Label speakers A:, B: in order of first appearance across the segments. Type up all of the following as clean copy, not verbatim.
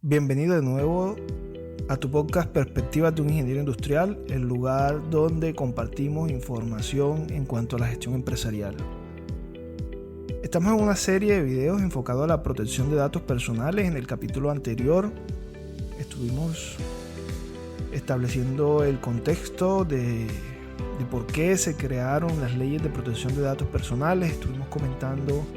A: Bienvenido de nuevo a tu podcast Perspectivas de un Ingeniero Industrial, el lugar donde compartimos información en cuanto a la gestión empresarial. Estamos en una serie de videos enfocados a la protección de datos personales. En el capítulo anterior estuvimos estableciendo el contexto de por qué se crearon las leyes de protección de datos personales. Estuvimos comentando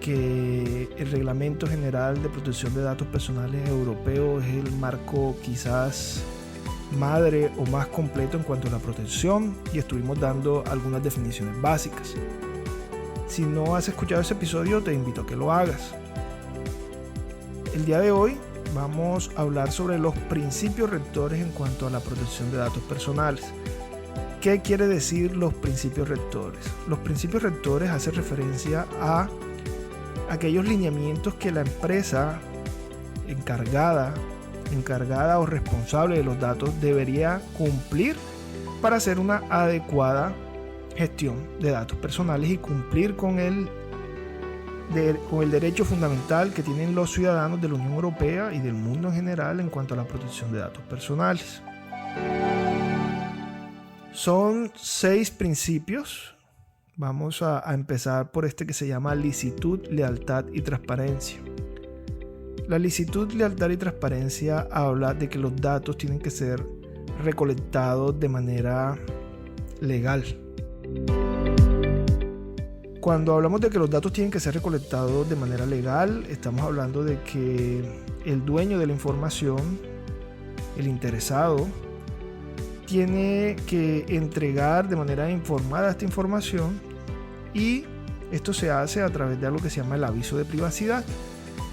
A: que el Reglamento General de Protección de Datos Personales Europeo es el marco quizás madre o más completo en cuanto a la protección, y estuvimos dando algunas definiciones básicas. Si no has escuchado ese episodio, te invito a que lo hagas. El día de hoy vamos a hablar sobre los principios rectores en cuanto a la protección de datos personales. ¿Qué quiere decir los principios rectores? Los principios rectores hacen referencia a aquellos lineamientos que la empresa encargada o responsable de los datos debería cumplir para hacer una adecuada gestión de datos personales y cumplir con el derecho fundamental que tienen los ciudadanos de la Unión Europea y del mundo en general en cuanto a la protección de datos personales. Son 6 principios. Vamos a empezar por este que se llama licitud, lealtad y transparencia. La licitud, lealtad y transparencia habla de que los datos tienen que ser recolectados de manera legal. Cuando hablamos de que los datos tienen que ser recolectados de manera legal, estamos hablando de que el dueño de la información, el interesado, tiene que entregar de manera informada esta información, y esto se hace a través de algo que se llama el aviso de privacidad.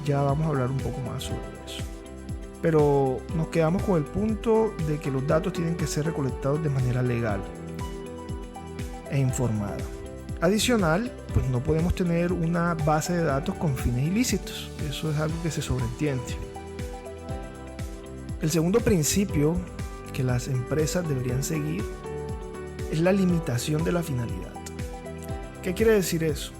A: Ya vamos a hablar un poco más sobre eso. Pero nos quedamos con el punto de que los datos tienen que ser recolectados de manera legal e informada. Adicional, pues no podemos tener una base de datos con fines ilícitos. Eso es algo que se sobreentiende. El segundo principio que las empresas deberían seguir es la limitación de la finalidad. ¿Qué quiere decir eso?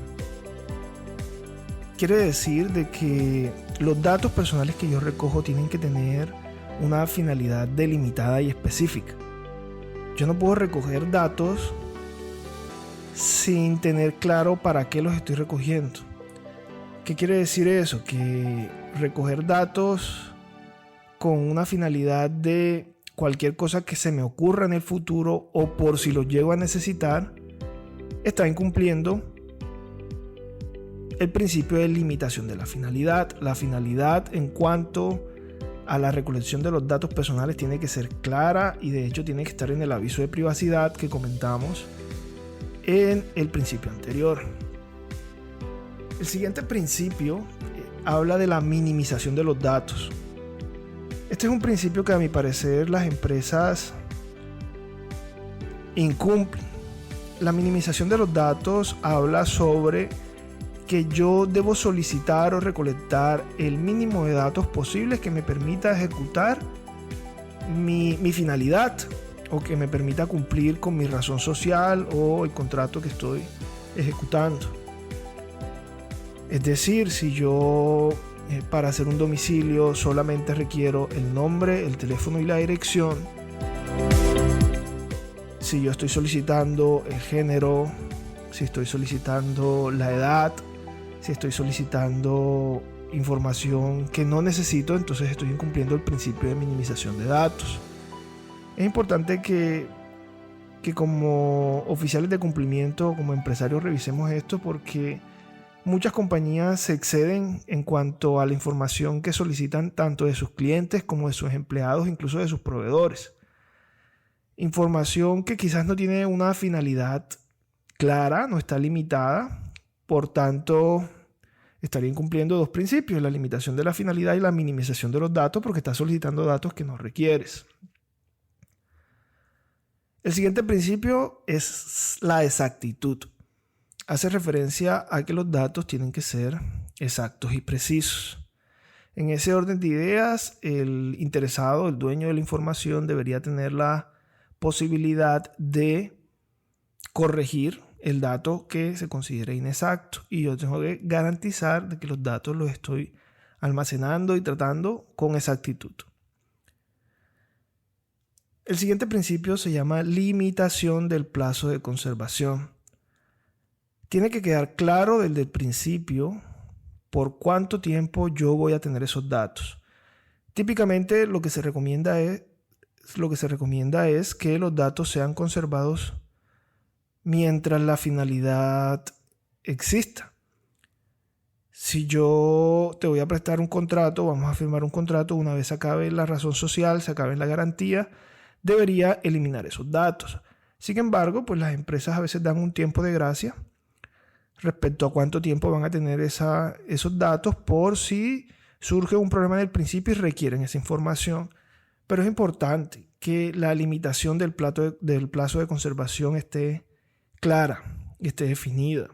A: Quiere decir de que los datos personales que yo recojo tienen que tener una finalidad delimitada y específica. Yo no puedo recoger datos sin tener claro para qué los estoy recogiendo. ¿Qué quiere decir eso? Que recoger datos con una finalidad de cualquier cosa que se me ocurra en el futuro o por si lo llego a necesitar está incumpliendo el principio de limitación de la finalidad. La finalidad en cuanto a la recolección de los datos personales tiene que ser clara, y de hecho tiene que estar en el aviso de privacidad que comentamos en el principio anterior. El siguiente principio habla de la minimización de los datos. Este es un principio que a mi parecer las empresas incumplen. La minimización de los datos habla sobre que yo debo solicitar o recolectar el mínimo de datos posibles que me permita ejecutar mi finalidad, o que me permita cumplir con mi razón social o el contrato que estoy ejecutando. Es decir, si yo para hacer un domicilio solamente requiero el nombre, el teléfono y la dirección, si yo estoy solicitando el género, si estoy solicitando la edad, si estoy solicitando información que no necesito, entonces estoy incumpliendo el principio de minimización de datos. Es importante que como oficiales de cumplimiento, como empresarios, revisemos esto, porque muchas compañías se exceden en cuanto a la información que solicitan tanto de sus clientes como de sus empleados, incluso de sus proveedores. Información que quizás no tiene una finalidad clara, no está limitada, por tanto estaría incumpliendo 2 principios: la limitación de la finalidad y la minimización de los datos, porque está solicitando datos que no requieres. El siguiente principio es la exactitud. Hace referencia a que los datos tienen que ser exactos y precisos. En ese orden de ideas, el interesado, el dueño de la información, debería tener la posibilidad de corregir el dato que se considere inexacto, y yo tengo que garantizar de que los datos los estoy almacenando y tratando con exactitud. El siguiente principio se llama limitación del plazo de conservación. Tiene que quedar claro desde el principio por cuánto tiempo yo voy a tener esos datos. Típicamente lo que se recomienda es que los datos sean conservados mientras la finalidad exista. Si yo te voy a prestar un contrato, vamos a firmar un contrato, una vez acabe la razón social, se acabe la garantía, debería eliminar esos datos. Sin embargo, pues las empresas a veces dan un tiempo de gracia respecto a cuánto tiempo van a tener esos datos por si surge un problema en el principio y requieren esa información. Pero es importante que la limitación del plazo de conservación esté clara y esté definida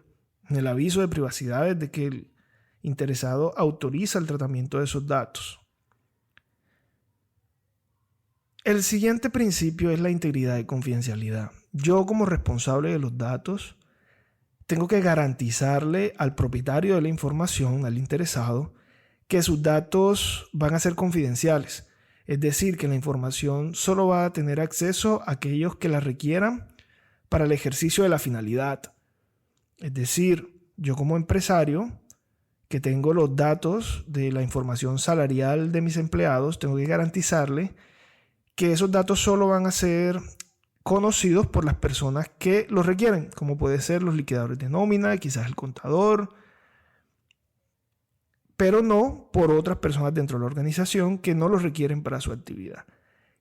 A: en el aviso de privacidad desde que el interesado autoriza el tratamiento de esos datos. El siguiente principio es la integridad y confidencialidad. Yo, como responsable de los datos, tengo que garantizarle al propietario de la información, al interesado, que sus datos van a ser confidenciales. Es decir, que la información solo va a tener acceso a aquellos que la requieran para el ejercicio de la finalidad. Es decir, yo como empresario que tengo los datos de la información salarial de mis empleados, tengo que garantizarle que esos datos solo van a ser conocidos por las personas que los requieren, como puede ser los liquidadores de nómina, quizás el contador, pero no por otras personas dentro de la organización que no los requieren para su actividad.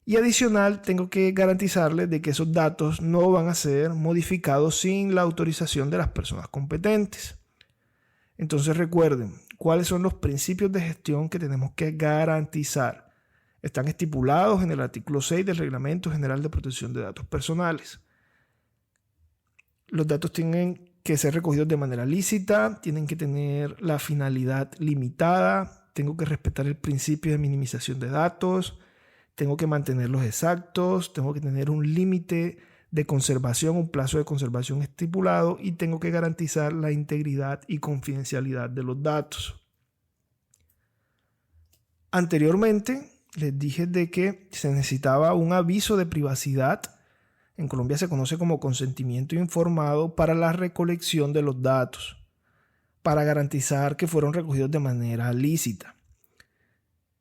A: Y adicional, tengo que garantizarles de que esos datos no van a ser modificados sin la autorización de las personas competentes. Entonces recuerden, ¿cuáles son los principios de gestión que tenemos que garantizar? Están estipulados en el artículo 6 del Reglamento General de Protección de Datos Personales. Los datos tienen que ser recogidos de manera lícita, tienen que tener la finalidad limitada, tengo que respetar el principio de minimización de datos, tengo que mantenerlos exactos, tengo que tener un límite de conservación, un plazo de conservación estipulado y tengo que garantizar la integridad y confidencialidad de los datos. Anteriormente les dije de que se necesitaba un aviso de privacidad. En Colombia se conoce como consentimiento informado para la recolección de los datos, para garantizar que fueron recogidos de manera lícita.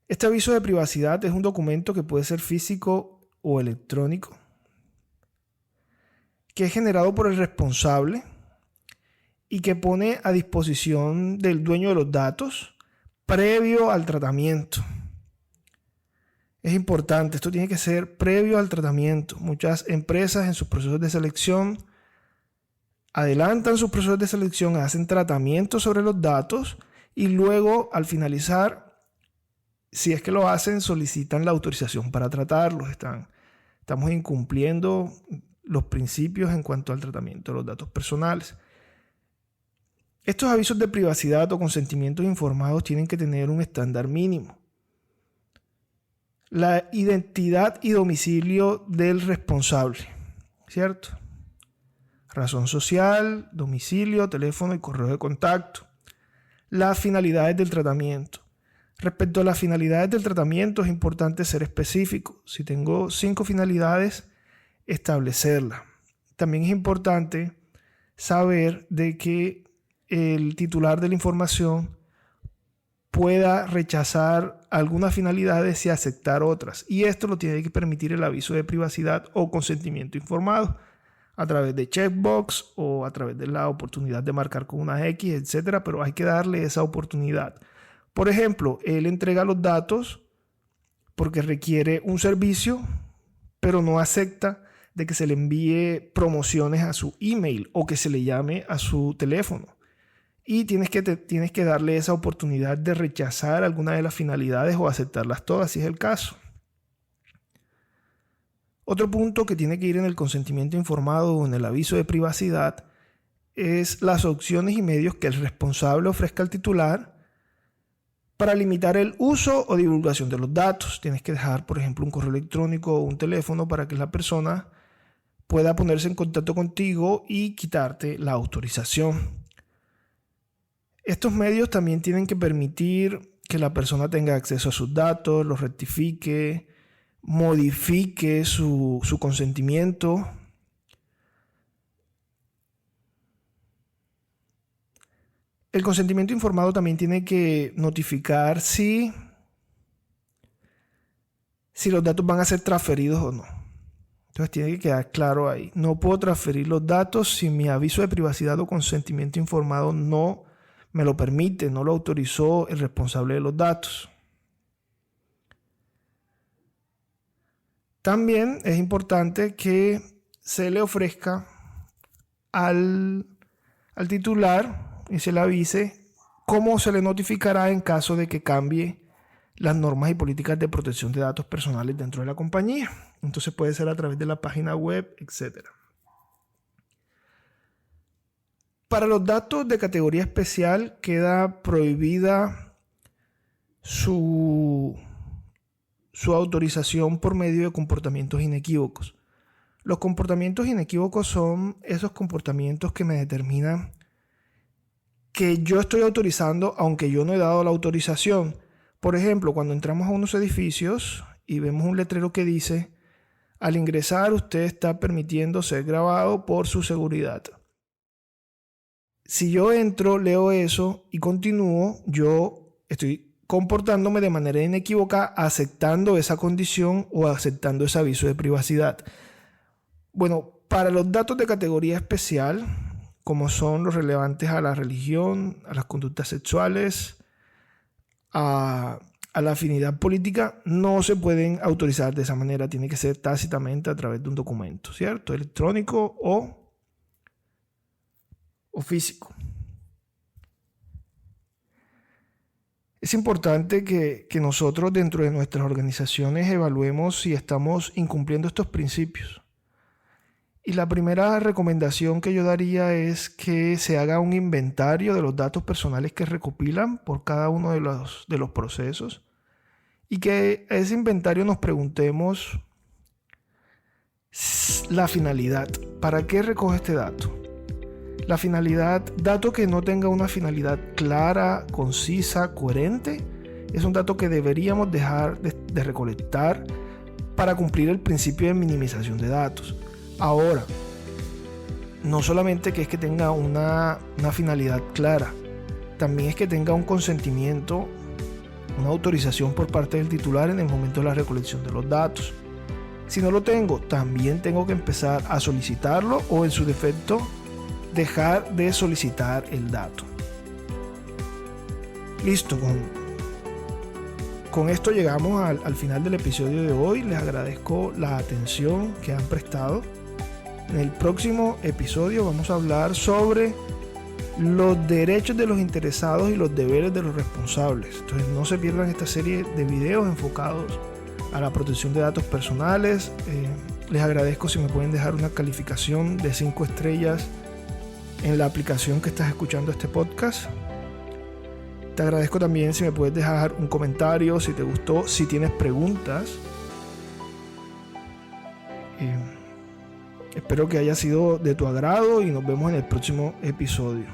A: Este aviso de privacidad es un documento que puede ser físico o electrónico, que es generado por el responsable y que pone a disposición del dueño de los datos previo al tratamiento. Es importante, esto tiene que ser previo al tratamiento. Muchas empresas en sus procesos de selección adelantan sus procesos de selección, hacen tratamientos sobre los datos y luego al finalizar, si es que lo hacen, solicitan la autorización para tratarlos. Estamos incumpliendo los principios en cuanto al tratamiento de los datos personales. Estos avisos de privacidad o consentimientos informados tienen que tener un estándar mínimo. La identidad y domicilio del responsable, ¿cierto? Razón social, domicilio, teléfono y correo de contacto. Las finalidades del tratamiento. Respecto a las finalidades del tratamiento es importante ser específico. Si tengo 5 finalidades, establecerlas. También es importante saber de que el titular de la información pueda rechazar algunas finalidades y aceptar otras. Y esto lo tiene que permitir el aviso de privacidad o consentimiento informado a través de checkbox o a través de la oportunidad de marcar con una X, etc. Pero hay que darle esa oportunidad. Por ejemplo, él entrega los datos porque requiere un servicio, pero no acepta de que se le envíe promociones a su email o que se le llame a su teléfono. Y tienes que darle esa oportunidad de rechazar alguna de las finalidades o aceptarlas todas, si es el caso. Otro punto que tiene que ir en el consentimiento informado o en el aviso de privacidad es las opciones y medios que el responsable ofrezca al titular para limitar el uso o divulgación de los datos. Tienes que dejar, por ejemplo, un correo electrónico o un teléfono para que la persona pueda ponerse en contacto contigo y quitarte la autorización. Estos medios también tienen que permitir que la persona tenga acceso a sus datos, los rectifique, modifique su consentimiento. El consentimiento informado también tiene que notificar si los datos van a ser transferidos o no. Entonces tiene que quedar claro ahí. No puedo transferir los datos si mi aviso de privacidad o consentimiento informado no me lo permite, no lo autorizó el responsable de los datos. También es importante que se le ofrezca al titular y se le avise cómo se le notificará en caso de que cambie las normas y políticas de protección de datos personales dentro de la compañía. Entonces puede ser a través de la página web, etc. Para los datos de categoría especial queda prohibida su autorización por medio de comportamientos inequívocos. Los comportamientos inequívocos son esos comportamientos que me determinan que yo estoy autorizando aunque yo no he dado la autorización. Por ejemplo, cuando entramos a unos edificios y vemos un letrero que dice: al ingresar usted está permitiendo ser grabado por su seguridad. Si yo entro, leo eso y continúo, yo estoy comportándome de manera inequívoca aceptando esa condición o aceptando ese aviso de privacidad. Bueno, para los datos de categoría especial, como son los relevantes a la religión, a las conductas sexuales, a la afinidad política, no se pueden autorizar de esa manera. Tiene que ser tácitamente a través de un documento, ¿cierto? Electrónico o físico. Es importante que nosotros dentro de nuestras organizaciones evaluemos si estamos incumpliendo estos principios. Y la primera recomendación que yo daría es que se haga un inventario de los datos personales que recopilan por cada uno de los procesos y que a ese inventario nos preguntemos la finalidad. ¿Para qué recoge este dato? La finalidad, dato que no tenga una finalidad clara, concisa, coherente, es un dato que deberíamos dejar de recolectar para cumplir el principio de minimización de datos. Ahora, no solamente que es que tenga una finalidad clara, también es que tenga un consentimiento, una autorización por parte del titular en el momento de la recolección de los datos. Si no lo tengo, también tengo que empezar a solicitarlo o en su defecto dejar de solicitar el dato. Listo, con esto llegamos al final del episodio de hoy. Les agradezco la atención que han prestado. En el próximo episodio vamos a hablar sobre los derechos de los interesados y los deberes de los responsables. Entonces no se pierdan esta serie de videos enfocados a la protección de datos personales. Les agradezco si me pueden dejar una calificación de 5 estrellas en la aplicación que estás escuchando este podcast. Te agradezco también si me puedes dejar un comentario, si te gustó, si tienes preguntas. Espero que haya sido de tu agrado y nos vemos en el próximo episodio.